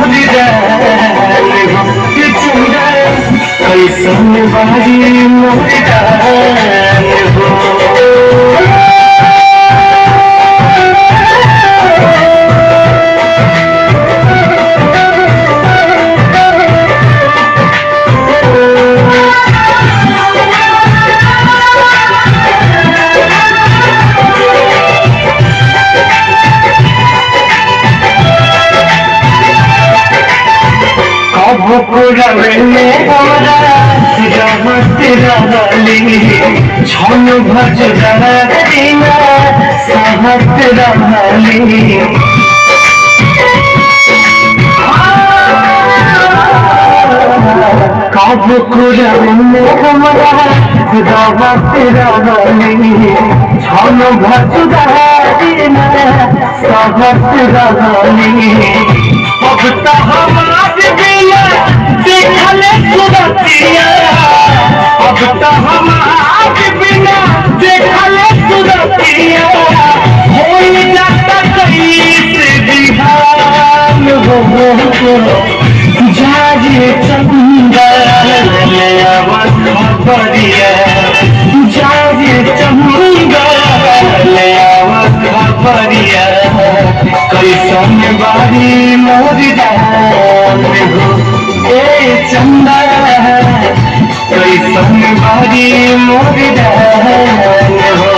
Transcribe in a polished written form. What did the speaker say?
मोरी जान हो ये चंदा कैसन बारी मोरी जान हो। পুরাবে ওরা রহমত রহলি ছন ভজ দিনা সাহত রহলি কব পুরাবে ওরা রহমত রহলি ছন ভজ দিনা সাহত রহলি अब तो हमारे बिना देखले सुरतिया अब तो हमारे बिना देखले सुरतिया हो जाता कैसे बिहान हो जाजे चंदा ले आवाज खबरिया जाजे चंदा ले आवाज खबरिया कैसन बारी मोरी जान हो ए चंदा कैसन बारी मोरी जान हो।